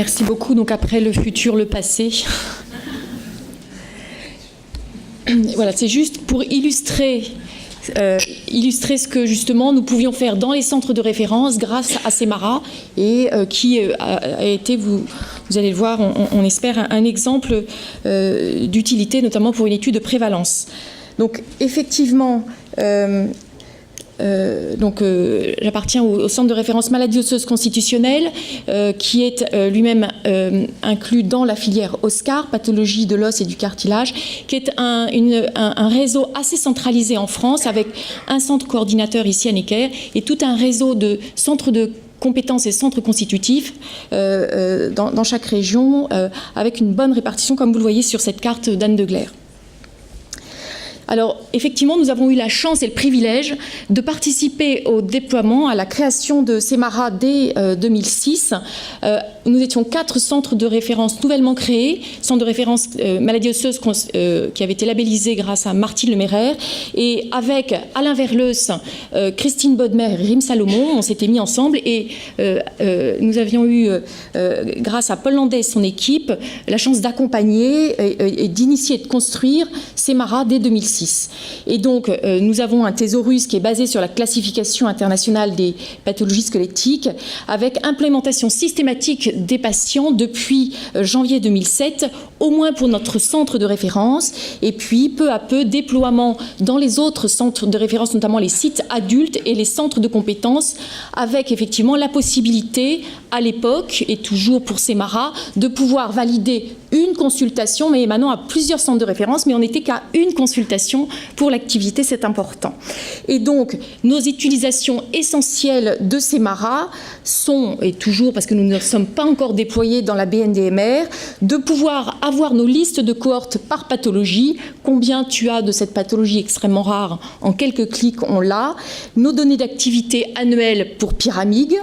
Merci beaucoup. Donc après le futur, le passé. Voilà, c'est juste pour illustrer ce que justement nous pouvions faire dans les centres de référence grâce à CEMARA et qui a été, vous allez le voir, on espère, un exemple d'utilité, notamment pour une étude de prévalence. Donc effectivement, j'appartiens au centre de référence maladies osseuses constitutionnelles qui est lui-même inclus dans la filière OSCAR, pathologie de l'os et du cartilage, qui est un réseau assez centralisé en France avec un centre coordinateur ici à Necker et tout un réseau de centres de compétences et centres constitutifs dans chaque région avec une bonne répartition comme vous le voyez sur cette carte d'Anne de Glaire. Alors, effectivement, nous avons eu la chance et le privilège de participer au déploiement, à la création de CEMARA dès 2006. Nous étions 4 centres de référence nouvellement créés, centres de référence maladies osseuses qui avaient été labellisés grâce à Martine Lemairer. Et avec Alain Verleus, Christine Bodmer et Rim Salomon, on s'était mis ensemble et nous avions eu, grâce à Paul Landais et son équipe, la chance d'accompagner et d'initier et de construire CEMARA dès 2006. Et donc, nous avons un thésaurus qui est basé sur la classification internationale des pathologies squelettiques, avec implémentation systématique des patients depuis janvier 2007, au moins pour notre centre de référence, et puis peu à peu déploiement dans les autres centres de référence, notamment les sites adultes et les centres de compétences, avec effectivement la possibilité, à l'époque, et toujours pour CEMARA, de pouvoir valider une consultation, mais émanant à plusieurs centres de référence, mais on n'était qu'à une consultation pour l'activité, c'est important. Et donc, nos utilisations essentielles de CEMARA sont, et toujours parce que nous ne sommes pas encore déployés dans la BNDMR, de pouvoir avoir nos listes de cohortes par pathologie, combien tu as de cette pathologie extrêmement rare, en quelques clics on l'a, nos données d'activité annuelles pour pyramide,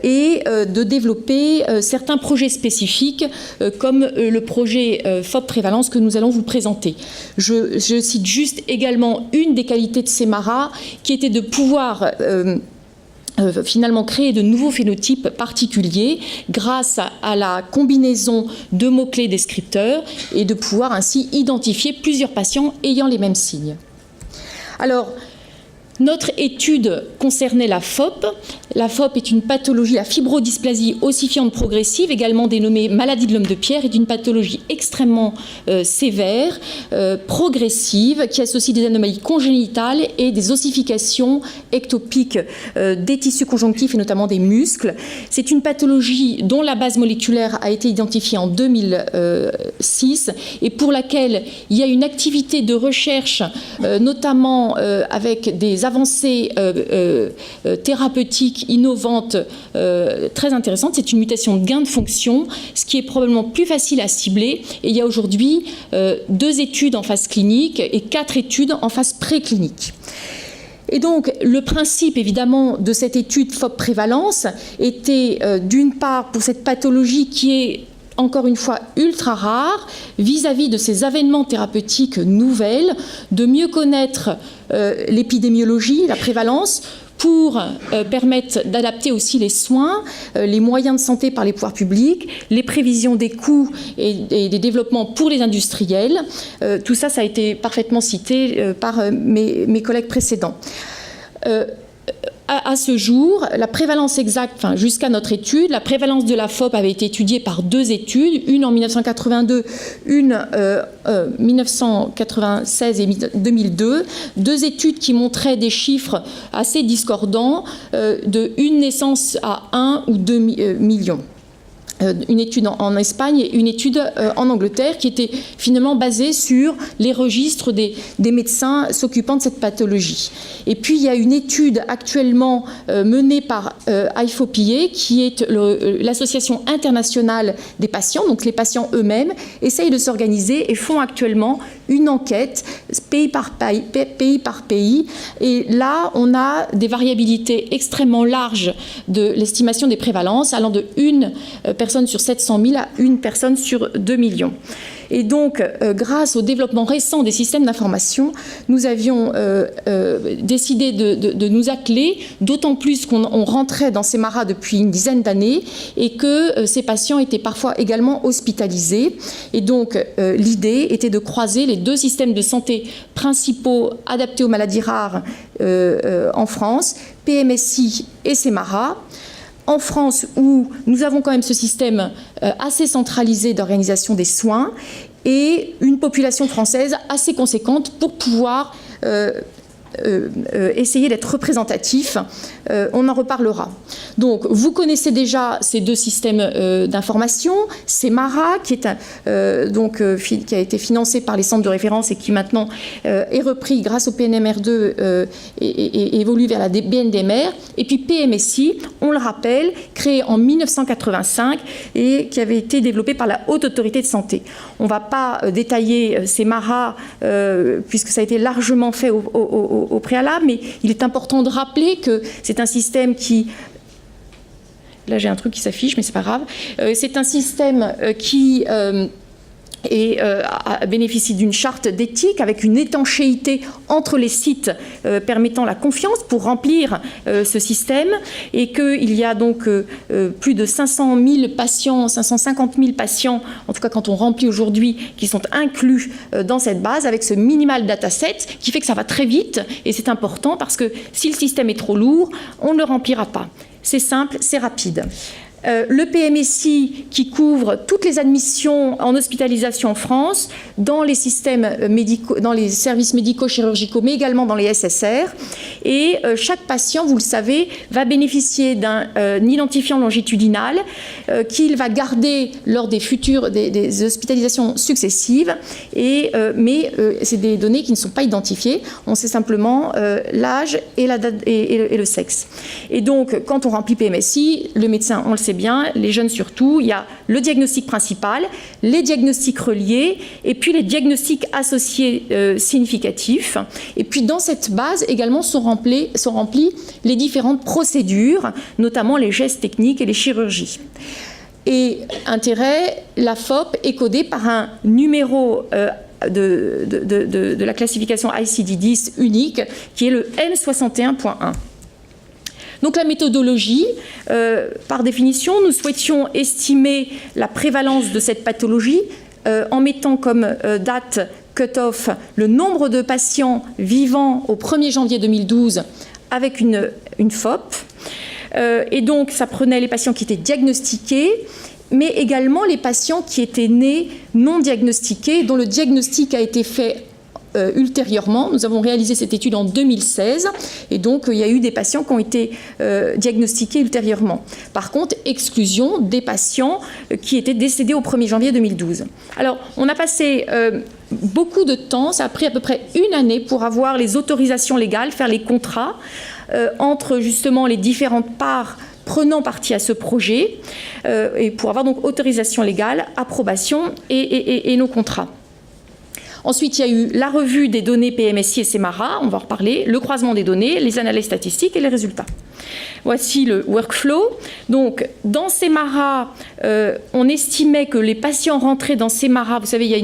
et de développer certains projets spécifiques comme le projet FOP Prévalence que nous allons vous présenter. Je cite juste également une des qualités de CEMARA qui était de pouvoir finalement créer de nouveaux phénotypes particuliers grâce à la combinaison de mots-clés descripteurs et de pouvoir ainsi identifier plusieurs patients ayant les mêmes signes. Alors, notre étude concernait la FOP. La FOP est une pathologie, la fibrodysplasie ossifiante progressive, également dénommée maladie de l'homme de pierre, est une pathologie extrêmement sévère, progressive, qui associe des anomalies congénitales et des ossifications ectopiques des tissus conjonctifs et notamment des muscles. C'est une pathologie dont la base moléculaire a été identifiée en 2006 et pour laquelle il y a une activité de recherche, notamment avec des avancées thérapeutiques innovantes très intéressantes. C'est une mutation de gain de fonction, ce qui est probablement plus facile à cibler. Et il y a aujourd'hui 2 études en phase clinique et 4 études en phase préclinique. Et donc, le principe, évidemment, de cette étude FOP Prévalence était, d'une part, pour cette pathologie qui est encore une fois ultra rare, vis-à-vis de ces avènements thérapeutiques nouvelles, de mieux connaître l'épidémiologie, la prévalence, pour permettre d'adapter aussi les soins, les moyens de santé par les pouvoirs publics, les prévisions des coûts et des développements pour les industriels. Tout ça, ça a été parfaitement cité par mes collègues précédents. À ce jour, la prévalence exacte, enfin jusqu'à notre étude, la prévalence de la FOP avait été étudiée par 2 études, une en 1982, une 1996 et 2002, 2 études qui montraient des chiffres assez discordants de une naissance à 1 ou 2 millions. Une étude en Espagne et une étude en Angleterre qui était finalement basée sur les registres des médecins s'occupant de cette pathologie. Et puis il y a une étude actuellement menée par IFOPIA qui est l'association internationale des patients, donc les patients eux-mêmes essayent de s'organiser et font actuellement une enquête pays par pays. Et là, on a des variabilités extrêmement larges de l'estimation des prévalences allant de 1 personne sur 700 000 à 1 personne sur 2 millions. Et donc, grâce au développement récent des systèmes d'information, nous avions décidé de nous atteler, d'autant plus qu'on rentrait dans ces maras depuis une dizaine d'années et que ces patients étaient parfois également hospitalisés. Et donc, l'idée était de croiser les deux systèmes de santé principaux adaptés aux maladies rares en France, PMSI et CEMARA. En France, où nous avons quand même ce système assez centralisé d'organisation des soins et une population française assez conséquente pour pouvoir essayer d'être représentatif. On en reparlera. Donc, vous connaissez déjà ces deux systèmes d'information. CEMARA, qui a été financé par les centres de référence et qui maintenant est repris grâce au PNMR2 et évolue vers la BNDMR. Et puis PMSI, on le rappelle, créé en 1985 et qui avait été développé par la Haute Autorité de Santé. On ne va pas détailler CEMARA puisque ça a été largement fait au préalable, mais il est important de rappeler que c'est un système qui... Là, j'ai un truc qui s'affiche, mais c'est pas grave. C'est un système qui bénéficie d'une charte d'éthique avec une étanchéité entre les sites permettant la confiance pour remplir ce système, et qu'il y a donc plus de 500 000 patients, 550 000 patients, en tout cas quand on remplit aujourd'hui, qui sont inclus dans cette base avec ce minimal dataset qui fait que ça va très vite, et c'est important parce que si le système est trop lourd, on ne le remplira pas. C'est simple, c'est rapide. Le PMSI qui couvre toutes les admissions en hospitalisation en France, dans les systèmes médicaux, dans les services médico-chirurgicaux, mais également dans les SSR. Et chaque patient, vous le savez, va bénéficier d'un identifiant longitudinal qu'il va garder lors des des hospitalisations successives. Mais c'est des données qui ne sont pas identifiées. On sait simplement l'âge et la date et le sexe. Et donc, quand on remplit PMSI, le médecin, on le sait bien, les jeunes surtout, il y a le diagnostic principal, les diagnostics reliés et puis les diagnostics associés significatifs. Et puis dans cette base également sont remplies les différentes procédures, notamment les gestes techniques et les chirurgies. Et intérêt, la FOP est codée par un numéro de la classification ICD-10 unique qui est le N61.1. Donc la méthodologie, par définition, nous souhaitions estimer la prévalence de cette pathologie en mettant comme date cut-off le nombre de patients vivant au 1er janvier 2012 avec une FOP. Et donc ça prenait les patients qui étaient diagnostiqués, mais également les patients qui étaient nés non diagnostiqués, dont le diagnostic a été fait ultérieurement. Nous avons réalisé cette étude en 2016 et donc il y a eu des patients qui ont été diagnostiqués ultérieurement. Par contre, exclusion des patients qui étaient décédés au 1er janvier 2012. Alors, on a passé beaucoup de temps, ça a pris à peu près une année pour avoir les autorisations légales, faire les contrats entre justement les différentes parts prenant partie à ce projet et pour avoir donc autorisation légale, approbation et nos contrats. Ensuite, il y a eu la revue des données PMSI et CEMARA, on va en reparler, le croisement des données, les analyses statistiques et les résultats. Voici le workflow. Donc, dans CEMARA, on estimait que les patients rentrés dans CEMARA, vous savez, il y a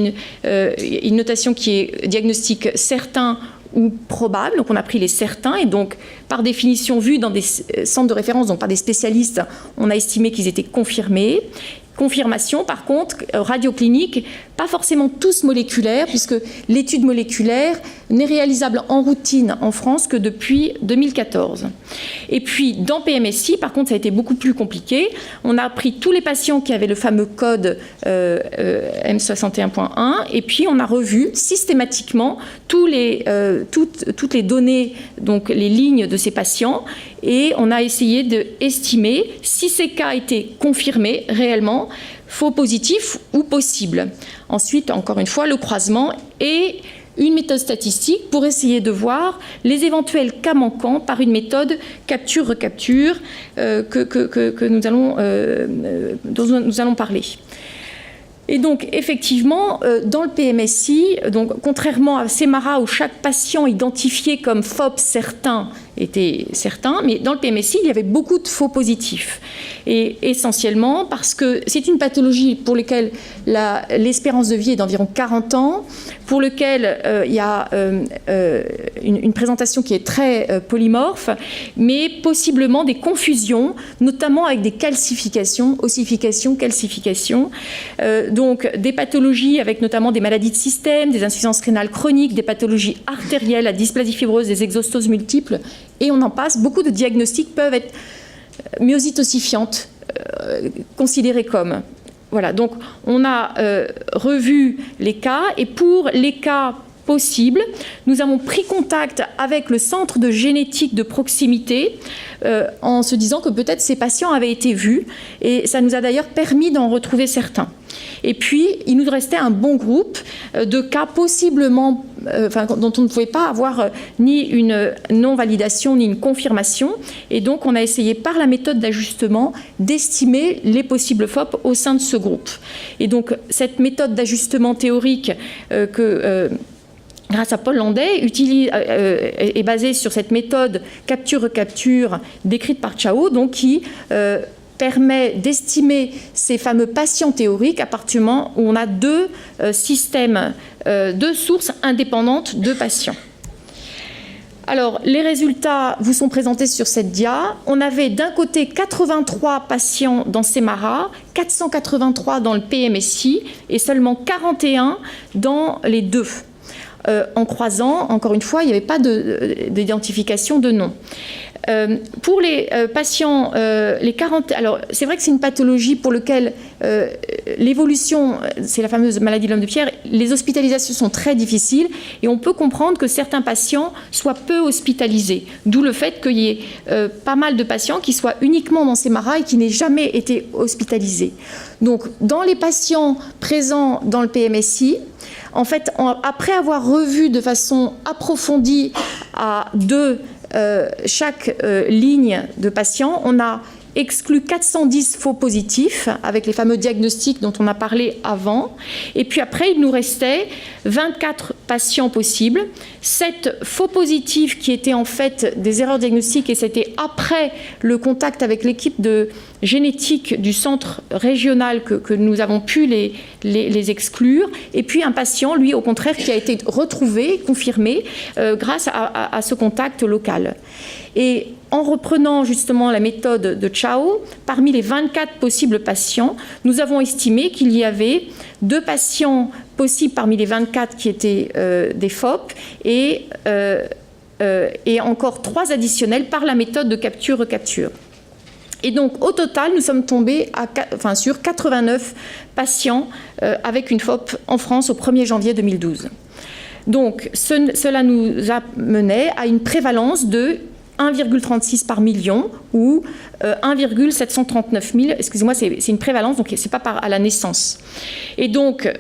une notation qui est diagnostic certain ou probable, donc on a pris les certains, et donc, par définition, vu dans des centres de référence, donc par des spécialistes, on a estimé qu'ils étaient confirmés. Confirmation, par contre, radioclinique, pas forcément tous moléculaires, puisque l'étude moléculaire n'est réalisable en routine en France que depuis 2014. Et puis, dans PMSI, par contre, ça a été beaucoup plus compliqué. On a pris tous les patients qui avaient le fameux code M61.1, et puis on a revu systématiquement toutes les données, donc les lignes de ces patients, et on a essayé d'estimer si ces cas étaient confirmés réellement, faux positifs ou possibles. Ensuite, encore une fois, le croisement et une méthode statistique pour essayer de voir les éventuels cas manquants par une méthode capture-recapture dont nous allons parler. Et donc, effectivement, dans le PMSI, donc, contrairement à CEMARA où chaque patient identifié comme FOP certain était certain, mais dans le PMSI, il y avait beaucoup de faux positifs. Et essentiellement parce que c'est une pathologie pour laquelle l'espérance de vie est d'environ 40 ans, pour lequel il y a une présentation qui est très polymorphe, mais possiblement des confusions, notamment avec des calcifications, ossifications, calcifications. Donc des pathologies avec notamment des maladies de système, des insuffisances rénales chroniques, des pathologies artérielles, la dysplasie fibreuse, des exostoses multiples, et on en passe. Beaucoup de diagnostics peuvent être myosites ossifiantes, considérées comme. Voilà, donc on a revu les cas, et pour les cas possibles, nous avons pris contact avec le centre de génétique de proximité en se disant que peut-être ces patients avaient été vus, et ça nous a d'ailleurs permis d'en retrouver certains. Et puis, il nous restait un bon groupe de cas possiblement, dont on ne pouvait pas avoir ni une non-validation ni une confirmation. Et donc, on a essayé par la méthode d'ajustement d'estimer les possibles FOP au sein de ce groupe. Et donc, cette méthode d'ajustement théorique grâce à Paul Landais, est basée sur cette méthode capture-recapture décrite par Chao, donc qui permet d'estimer ces fameux patients théoriques à partir du moment où on a deux systèmes, deux sources indépendantes de patients. Alors, les résultats vous sont présentés sur cette dia. On avait d'un côté 83 patients dans CEMARA, 483 dans le PMSI et seulement 41 dans les deux. En croisant, encore une fois, il n'y avait pas d'identification de nom. Pour les patients, les 40... Alors, c'est vrai que c'est une pathologie pour laquelle l'évolution, c'est la fameuse maladie de l'homme de pierre, les hospitalisations sont très difficiles et on peut comprendre que certains patients soient peu hospitalisés. D'où le fait qu'il y ait pas mal de patients qui soient uniquement dans CEMARA et qui n'aient jamais été hospitalisés. Donc, dans les patients présents dans le PMSI, en fait, après avoir revu de façon approfondie à chaque ligne de patients, on a exclu 410 faux positifs avec les fameux diagnostics dont on a parlé avant. Et puis après, il nous restait 24 patients possibles, 7 faux positifs qui étaient en fait des erreurs diagnostiques et c'était après le contact avec l'équipe de génétique du centre régional que nous avons pu les exclure. Et puis un patient, lui, au contraire, qui a été retrouvé, confirmé, grâce à ce contact local. Et en reprenant justement la méthode de Chao, parmi les 24 possibles patients, nous avons estimé qu'il y avait 2 patients possibles parmi les 24 qui étaient des FOP et encore 3 additionnels par la méthode de capture-recapture. Et donc, au total, nous sommes tombés sur 89 patients avec une FOP en France au 1er janvier 2012. Donc, cela nous a mené à une prévalence de 1,36 par million ou 1,739 000, excusez-moi, c'est une prévalence, donc ce n'est pas à la naissance. Et donc,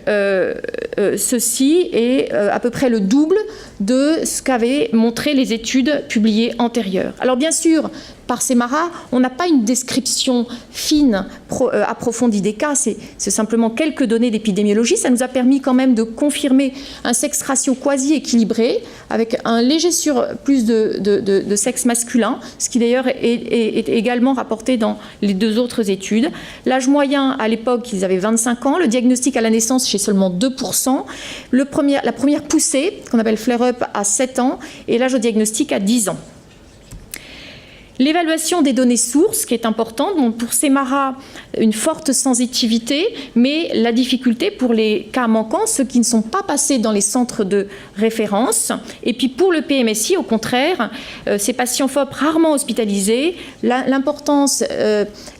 ceci est à peu près le double de ce qu'avaient montré les études publiées antérieures. Alors bien sûr, par CEMARA, on n'a pas une description fine, approfondie des cas, c'est simplement quelques données d'épidémiologie. Ça nous a permis quand même de confirmer un sexe ratio quasi équilibré, avec un léger surplus de sexe masculin, ce qui d'ailleurs est également rapporté dans les 2 autres études. L'âge moyen, à l'époque, ils avaient 25 ans, le diagnostic à la naissance chez seulement 2%, la première poussée, qu'on appelle flare-up, à 7 ans, et l'âge au diagnostic à 10 ans. L'évaluation des données sources, qui est importante, donc pour CEMARA, une forte sensitivité, mais la difficulté pour les cas manquants, ceux qui ne sont pas passés dans les centres de référence. Et puis pour le PMSI, au contraire, ces patients FOP rarement hospitalisés, l'importance,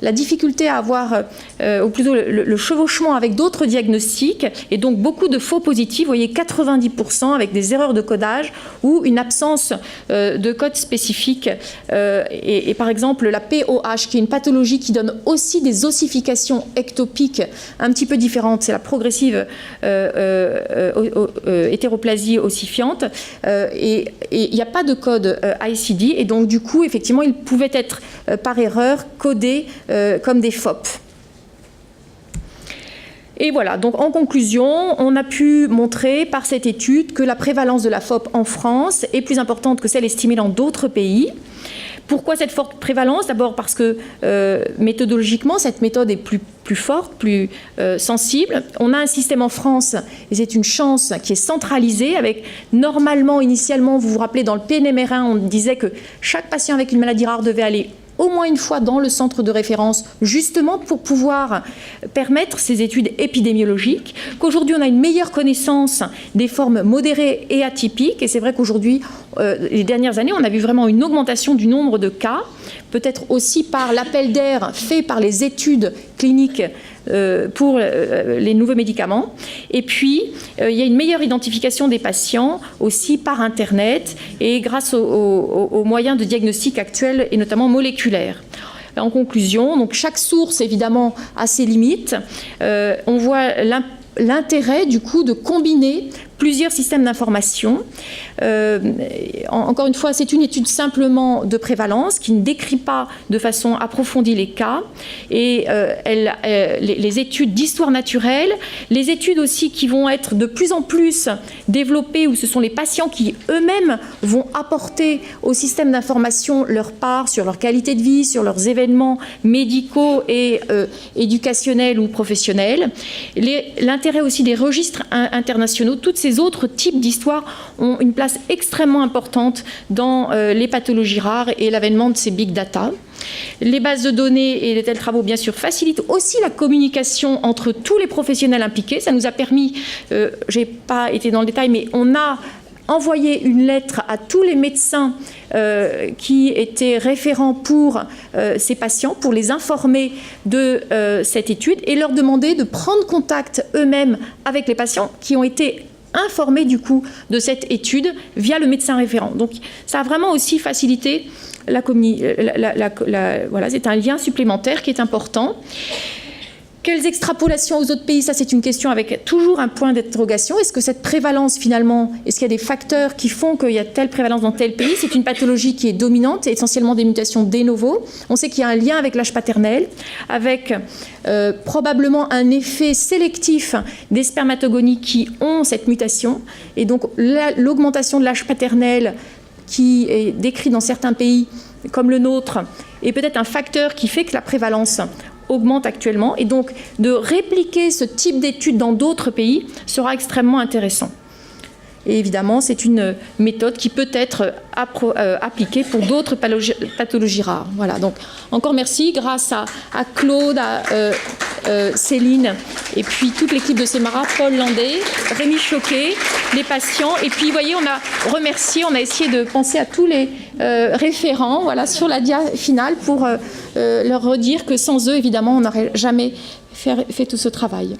la difficulté à avoir, ou plutôt le chevauchement avec d'autres diagnostics, et donc beaucoup de faux positifs, vous voyez 90% avec des erreurs de codage ou une absence de code spécifique. Et par exemple, la POH, qui est une pathologie qui donne aussi des ossifications ectopiques un petit peu différentes, c'est la progressive hétéroplasie ossifiante, et il n'y a pas de code ICD, et donc du coup, effectivement, ils pouvaient être par erreur codés comme des FOP. Et voilà, donc en conclusion, on a pu montrer par cette étude que la prévalence de la FOP en France est plus importante que celle estimée dans d'autres pays. Pourquoi cette forte prévalence? D'abord parce que méthodologiquement, cette méthode est plus forte, plus sensible. On a un système en France, et c'est une chance, qui est centralisé avec normalement, initialement, vous vous rappelez, dans le PNMR1, on disait que chaque patient avec une maladie rare devait aller au moins une fois dans le centre de référence, justement pour pouvoir permettre ces études épidémiologiques, qu'aujourd'hui on a une meilleure connaissance des formes modérées et atypiques, et c'est vrai qu'aujourd'hui, les dernières années, on a vu vraiment une augmentation du nombre de cas, peut-être aussi par l'appel d'air fait par les études cliniques pour les nouveaux médicaments. Et puis, il y a une meilleure identification des patients aussi par Internet et grâce aux moyens de diagnostic actuels et notamment moléculaires. En conclusion, donc chaque source évidemment a ses limites. On voit l'intérêt du coup de combiner plusieurs systèmes d'information. Encore une fois, c'est une étude simplement de prévalence qui ne décrit pas de façon approfondie les cas. Et les études d'histoire naturelle, les études aussi qui vont être de plus en plus développées, où ce sont les patients qui eux-mêmes vont apporter au système d'information leur part sur leur qualité de vie, sur leurs événements médicaux et éducationnels ou professionnels. L'intérêt aussi des registres internationaux, toutes ces autres types d'histoires ont une place extrêmement importante dans les pathologies rares et l'avènement de ces big data. Les bases de données et de tels travaux, bien sûr, facilitent aussi la communication entre tous les professionnels impliqués. Ça nous a permis, je n'ai pas été dans le détail, mais on a envoyé une lettre à tous les médecins qui étaient référents pour ces patients, pour les informer de cette étude et leur demander de prendre contact eux-mêmes avec les patients qui ont été informés du coup de cette étude via le médecin référent. Donc ça a vraiment aussi facilité la voilà, c'est un lien supplémentaire qui est important. Quelles extrapolations aux autres pays? Ça, c'est une question avec toujours un point d'interrogation. Est-ce que cette prévalence, finalement, est-ce qu'il y a des facteurs qui font qu'il y a telle prévalence dans tel pays? C'est une pathologie qui est dominante, et essentiellement des mutations de novo. On sait qu'il y a un lien avec l'âge paternel, avec probablement un effet sélectif des spermatogonies qui ont cette mutation. Et donc, l'augmentation de l'âge paternel qui est décrit dans certains pays, comme le nôtre, est peut-être un facteur qui fait que la prévalence augmente actuellement, et donc de répliquer ce type d'études dans d'autres pays sera extrêmement intéressant. Et évidemment, c'est une méthode qui peut être appliquée pour d'autres pathologies rares. Voilà, donc encore merci, grâce à Claude, à Céline, et puis toute l'équipe de Semara, Paul Landais, Rémi Choquet, les patients, et puis vous voyez, on a remercié, on a essayé de penser à tous les référents, voilà, sur la dia finale pour leur redire que sans eux, évidemment, on n'aurait jamais fait tout ce travail.